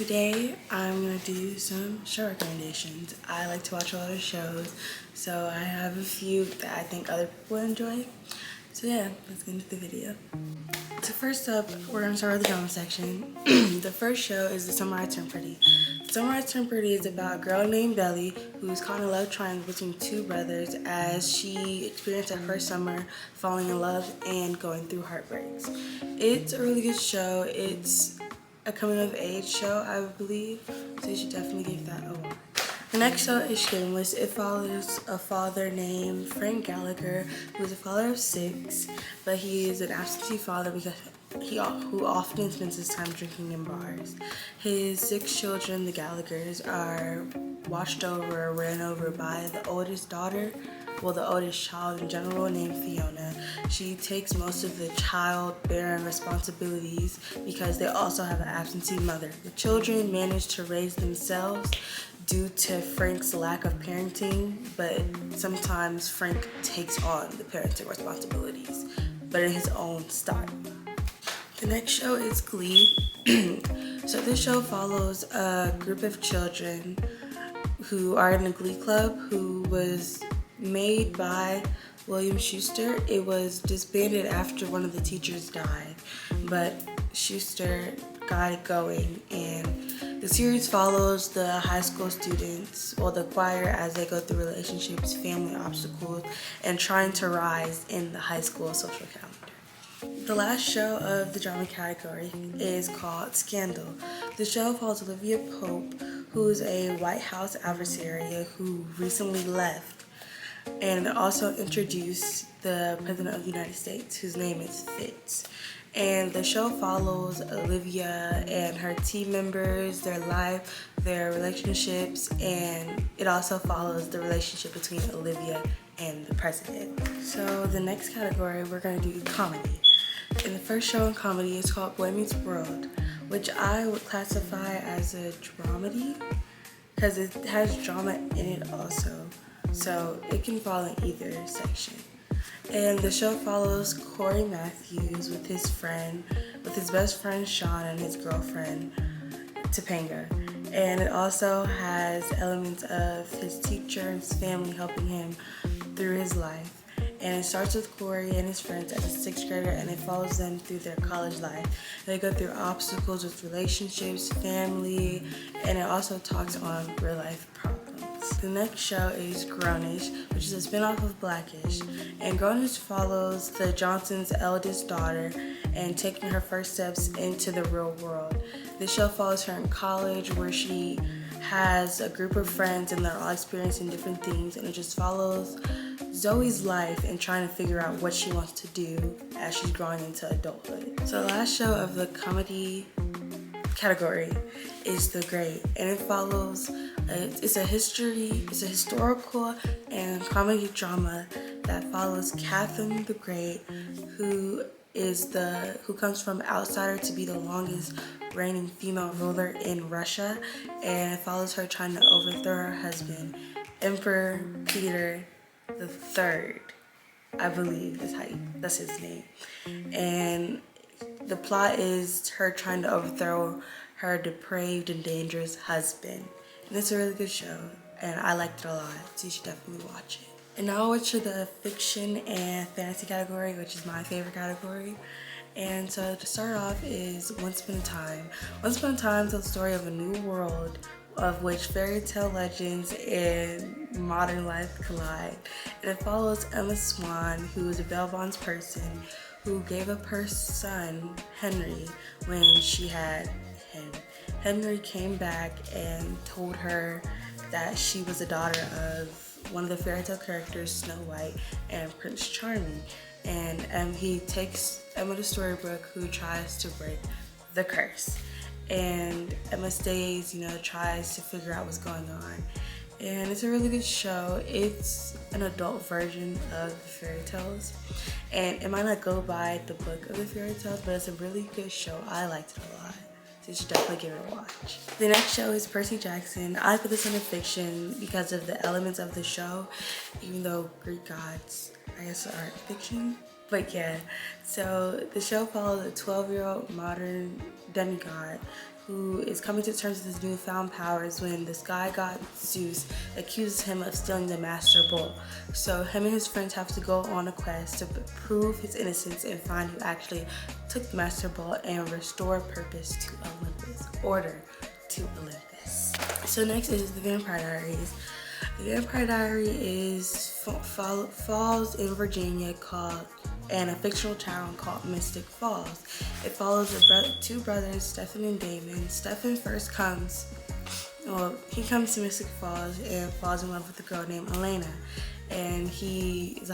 Today I'm going to do some show recommendations. I like to watch a lot of shows, so I have a few that I think other people enjoy. So yeah, let's get into the video. So first up, we're going to start with the drama section. The first show is The Summer I Turned Pretty. The Summer I Turned Pretty is about a girl named Belly who's caught in a love triangle between two brothers as she experienced her first summer falling in love and going through heartbreaks. It's a really good show. It's a coming of age show, I believe, so you should definitely give that a watch. The next show is Shameless. It follows a father named Frank Gallagher, who is a father of 6, but he is an absentee father because who often spends his time drinking in bars. His 6 children, the Gallaghers, are watched over or ran over by the oldest daughter, the oldest child in general, named Fiona. She takes most of the child-bearing responsibilities because they also have an absentee mother. The children manage to raise themselves due to Frank's lack of parenting, but sometimes Frank takes on the parenting responsibilities, but in his own style. The next show is Glee. So this show follows a group of children who are in a Glee club who was made by William Schuster. It was disbanded after one of the teachers died, but Schuster got it going, and the series follows the high school students, the choir, as they go through relationships, family obstacles, and trying to rise in the high school social calendar. The last show of the drama category is called Scandal. The show follows Olivia Pope, who is a White House adversary who recently left, and also introduced the President of the United States, whose name is Fitz. And the show follows Olivia and her team members, their life, their relationships, and it also follows the relationship between Olivia and the president. So the next category, we're going to do comedy. And the first show in comedy is called Boy Meets World, which I would classify as a dramedy because it has drama in it also. So it can fall in either section. And the show follows Corey Matthews with his best friend Sean and his girlfriend Topanga. And it also has elements of his teacher and his family helping him through his life. And it starts with Corey and his friends as a 6th grader, and it follows them through their college life. They go through obstacles with relationships, family, and it also talks on real life problems. The next show is Grownish, which is a spinoff of Blackish. And Grownish follows the Johnsons' eldest daughter and taking her first steps into the real world. This show follows her in college, where she has a group of friends and they're all experiencing different things, and it just follows Zoe's life and trying to figure out what she wants to do as she's growing into adulthood. So the last show of the comedy category is The Great, and it follows it's a historical and comedy drama that follows Catherine the Great, who comes from outsider to be the longest reigning female ruler in Russia, and it follows her trying to overthrow her husband, Emperor Peter the Third, I believe that's his name. And the plot is her trying to overthrow her depraved and dangerous husband. And it's a really good show, and I liked it a lot, so you should definitely watch it. And now I'll to the fiction and fantasy category, which is my favorite category. And so to start off is Once Upon a Time. Once Upon a Time tells the story of a new world of which fairy tale legends and modern life collide. And it follows Emma Swan, who is a bail bonds person who gave up her son, Henry, when she had him. Henry came back and told her that she was the daughter of one of the fairy tale characters, Snow White and Prince Charming. And he takes Emma to Storybrooke, who tries to break the curse. And Emma stays, tries to figure out what's going on. And it's a really good show. It's an adult version of the fairy tales. And it might not go by the book of the fairy tales, but it's a really good show. I liked it a lot. So you should definitely give it a watch. The next show is Percy Jackson. I put this under fiction because of the elements of the show, even though Greek gods, I guess, aren't fiction. But yeah, so the show follows a 12-year-old modern demigod who is coming to terms with his newfound powers when the sky god Zeus accuses him of stealing the Master Bolt. So him and his friends have to go on a quest to prove his innocence and find who actually took the Master Bolt and restore purpose to Olympus, order to Olympus. So next is the Vampire Diaries. The Vampire Diary is falls in Virginia and a fictional town called Mystic Falls. It follows two brothers, Stephen and Damon. Stephen first comes to Mystic Falls and falls in love with a girl named Elena. And he is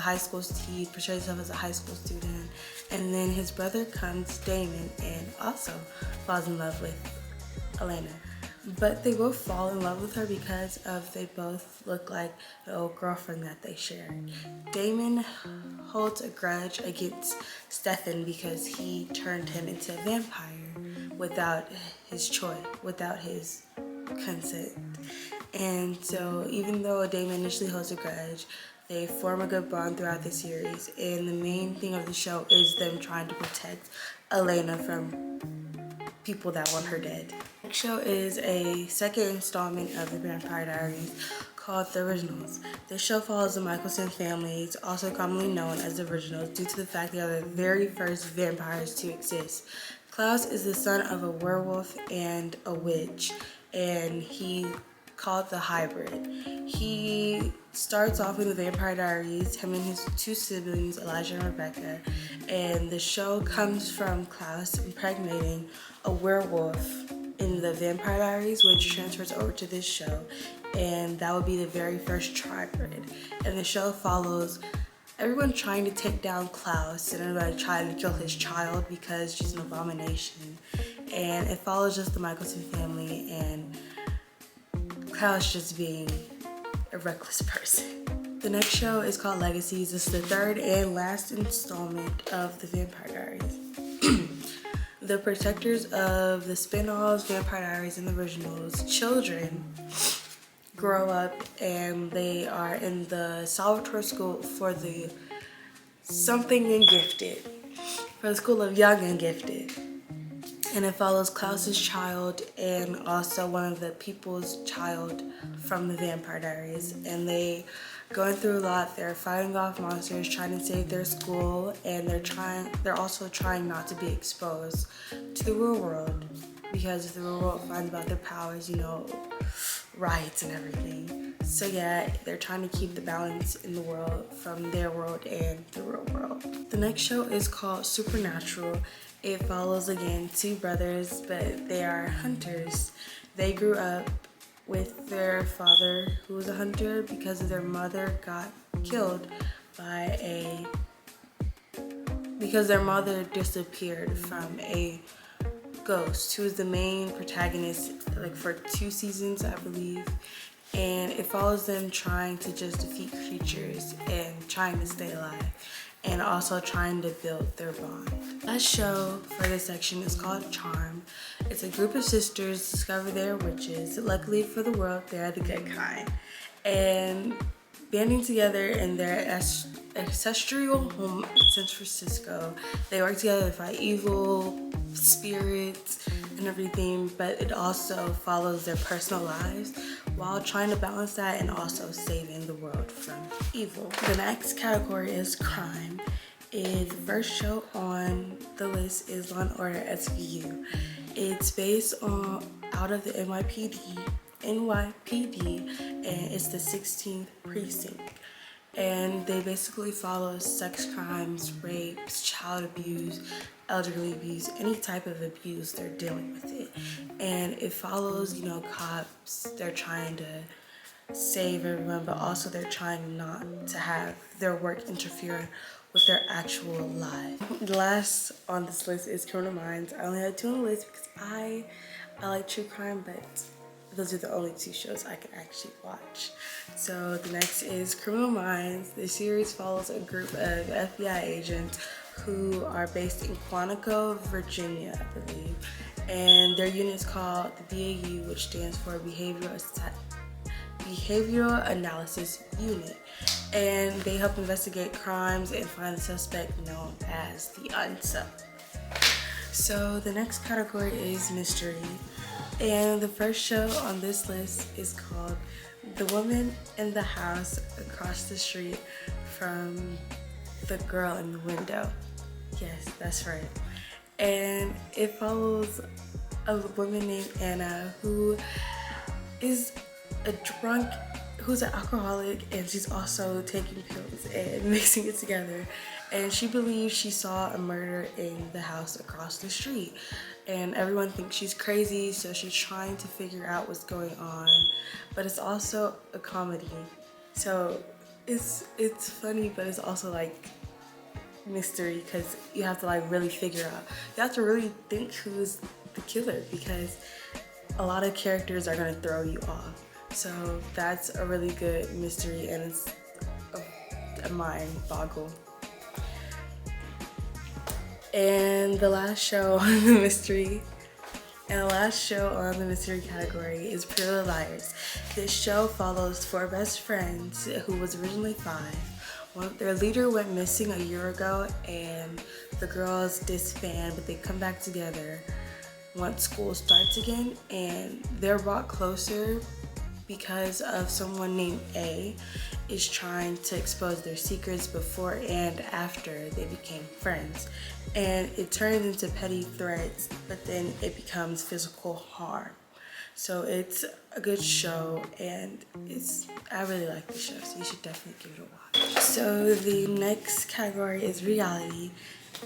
he portrays himself as a high school student. And then his brother comes, Damon, and also falls in love with Elena. But they both fall in love with her because they both look like the old girlfriend that they share. Damon holds a grudge against Stefan because he turned him into a vampire without his choice, without his consent. And so even though Damon initially holds a grudge, they form a good bond throughout the series. And the main thing of the show is them trying to protect Elena from people that want her dead. The show is a second installment of the Vampire Diaries called The Originals. This show follows the Michelson families, also commonly known as the Originals, due to the fact they are the very first vampires to exist. Klaus is the son of a werewolf and a witch, and he called the hybrid. He starts off in the Vampire Diaries, him and his two siblings, Elijah and Rebecca, and the show comes from Klaus impregnating a werewolf in the Vampire Diaries, which transfers over to this show, and that would be the very first hybrid. And the show follows everyone trying to take down Klaus and everybody trying to kill his child because she's an abomination. And it follows just the Michelson family and Klaus just being a reckless person. The next show is called Legacies. This is the third and last installment of the Vampire Diaries. The protectors of the spin-offs, Vampire Diaries, and the originals, children grow up and they are in the Salvatore School for the Something and Gifted, for the School of Young and Gifted. And it follows Klaus's child and also one of the people's child from the Vampire Diaries. And they going through a lot. They're fighting off monsters, trying to save their school, and they're also trying not to be exposed to the real world, because if the real world finds about their powers, riots and everything. So yeah, they're trying to keep the balance in the world from their world and the real world. The next show is called Supernatural. It follows again two brothers, but they are hunters. They grew up with their father, who was a hunter, because their mother got killed because their mother disappeared from a ghost, who was the main protagonist for 2 seasons, I believe. And it follows them trying to just defeat creatures and trying to stay alive, and also trying to build their bond. Last show for this section is called Charmed. It's a group of sisters discover they're witches. Luckily for the world, they're the good kind. And banding together in their ancestral home in San Francisco, they work together to fight evil, spirits, and everything, but it also follows their personal lives while trying to balance that and also saving the world from evil. The next category is crime. The first show on the list is Law & Order SVU. It's based out of the NYPD, and it's the 16th precinct. And they basically follow sex crimes, rapes, child abuse, elderly abuse, any type of abuse, they're dealing with it. And it follows, cops, they're trying to save everyone, but also they're trying not to have their work interfere with their actual life. The last on this list is Criminal Minds. I only had 2 on the list because I like true crime, but those are the only 2 shows I can actually watch. So the next is Criminal Minds. The series follows a group of FBI agents who are based in Quantico, Virginia, I believe. And their unit is called the BAU, which stands for Behavioral Analysis Unit. And they help investigate crimes and find the suspect known as the unsub. So the next category is mystery. And the first show on this list is called The Woman in the House Across the Street from the Girl in the Window. Yes, that's right. And it follows a woman named Anna who is a drunk, who's an alcoholic, and she's also taking pills and mixing it together. And she believes she saw a murder in the house across the street. And everyone thinks she's crazy, so she's trying to figure out what's going on. But it's also a comedy. So it's funny, but it's also like mystery because you have to like really figure out. You have to really think who's the killer because a lot of characters are gonna throw you off. So that's a really good mystery, and it's a mind boggle. And the last show on the mystery category is Pretty Little Liars. This show follows four best friends who was originally five. Their leader went missing a year ago, and the girls disband, but they come back together once school starts again, and they're brought closer because of someone named A is trying to expose their secrets before and after they became friends. And it turns into petty threats, but then it becomes physical harm. So it's a good show, and I really like the show, so you should definitely give it a watch. So the next category is reality,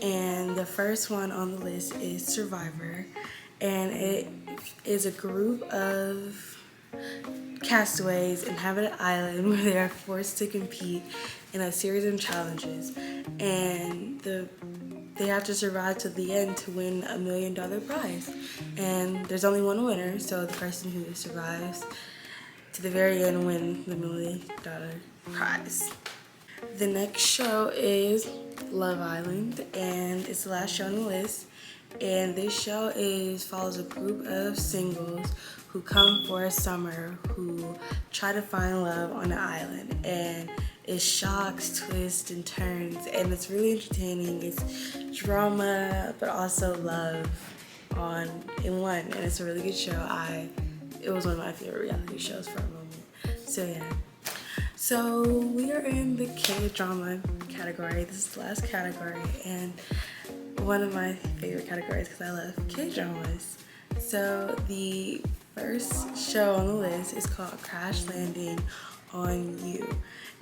and the first one on the list is Survivor, and it is a group of castaways inhabit an island where they are forced to compete in a series of challenges, and they have to survive to the end to win $1 million prize. And there's only one winner, so the person who survives to the very end wins the $1 million prize. The next show is Love Island, and it's the last show on the list. And this show follows a group of singles who come for a summer who try to find love on the island. And it shocks, twists, and turns, and it's really entertaining. It's drama, but also love in one, and it's a really good show. It was one of my favorite reality shows for a moment. So yeah. So we are in the K-drama category. This is the last category, and one of my favorite categories because I love K-dramas. So the first show on the list is called Crash Landing on You.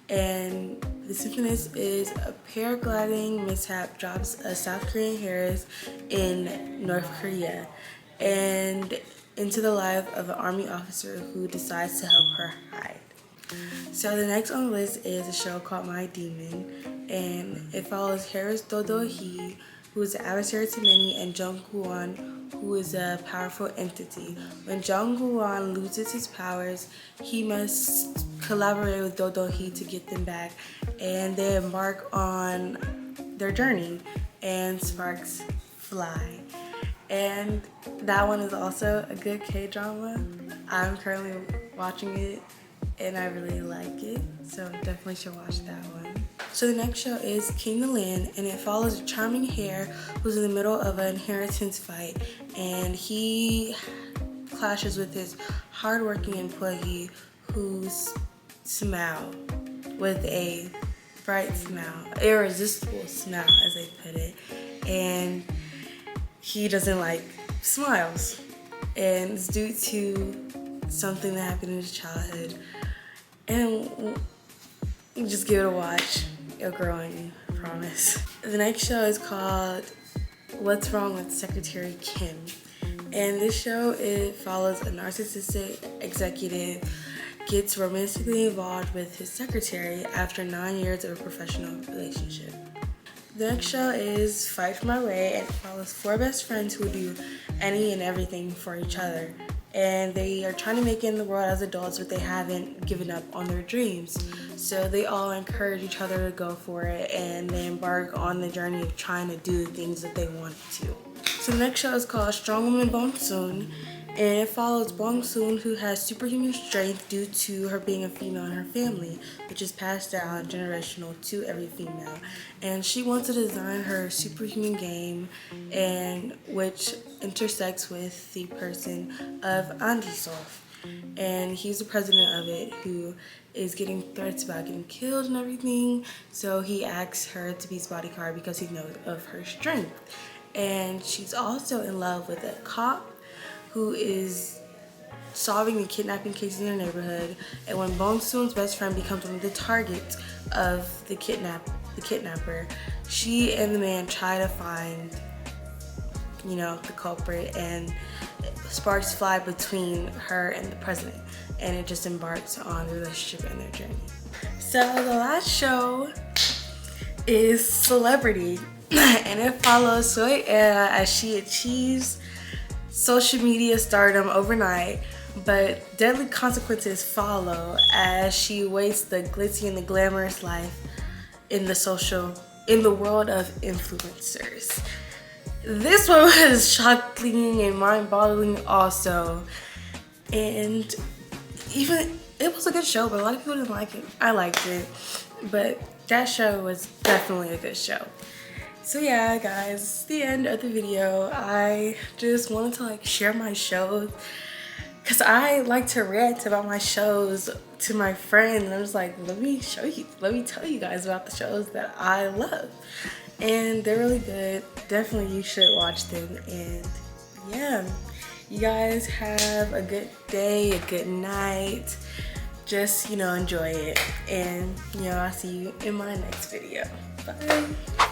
And the synopsis is a paragliding mishap drops a South Korean heiress in North Korea and into the life of an army officer who decides to help her hide. So the next on the list is a show called My Demon, and it follows Harris Do-do-hee, who is the adversary to many, and Jung Gu-won, who is a powerful entity. When Jung Gu-won loses his powers, he must collaborate with Do-do-hee to get them back, and they embark on their journey, and sparks fly. And that one is also a good K-drama. I'm currently watching it, and I really like it, so definitely should watch that one. So the next show is King of the Land, and it follows a charming hare who's in the middle of an inheritance fight, and he clashes with his hardworking employee who's smile with a bright smile, irresistible smile as they put it, and he doesn't like smiles, and it's due to something that happened in his childhood. And just give it a watch. It'll grow on you, I promise. The next show is called What's Wrong with Secretary Kim. And this show, it follows a narcissistic executive gets romantically involved with his secretary after 9 years of a professional relationship. The next show is Fight For My Way, and it follows four best friends who do any and everything for each other. And they are trying to make it in the world as adults, but they haven't given up on their dreams. So they all encourage each other to go for it, and they embark on the journey of trying to do the things that they want to. So the next show is called Strong Woman Bong Soon, And it follows Bong Soon, who has superhuman strength due to her being a female in her family, which is passed down generational to every female. And she wants to design her superhuman game, and which intersects with the person of Andisoft. And he's the president of it, who is getting threats about getting killed and everything. So he asks her to be his bodyguard because he knows of her strength. And she's also in love with a cop who is solving the kidnapping cases in their neighborhood. And when Bong Soon's best friend becomes one of the targets of the kidnapper, she and the man try to find, you know, the culprit, and sparks fly between her and the president, and it just embarks on the relationship and their journey. So the last show is Celebrity, and it follows Soy as she achieves social media stardom overnight, but deadly consequences follow as she wastes the glitzy and the glamorous life in the world of influencers. This one was shocking and mind-boggling also, and even it was a good show, but a lot of people didn't like it. I liked it, but that show was definitely a good show. So yeah, guys, the end of the video. I just wanted to like share my shows because I like to rant about my shows to my friends, and I was like, let me tell you guys about the shows that I love, and they're really good. Definitely you should watch them. And yeah, you guys have a good day, a good night. Just, you know, enjoy it, and you know, I'll see you in my next video. Bye.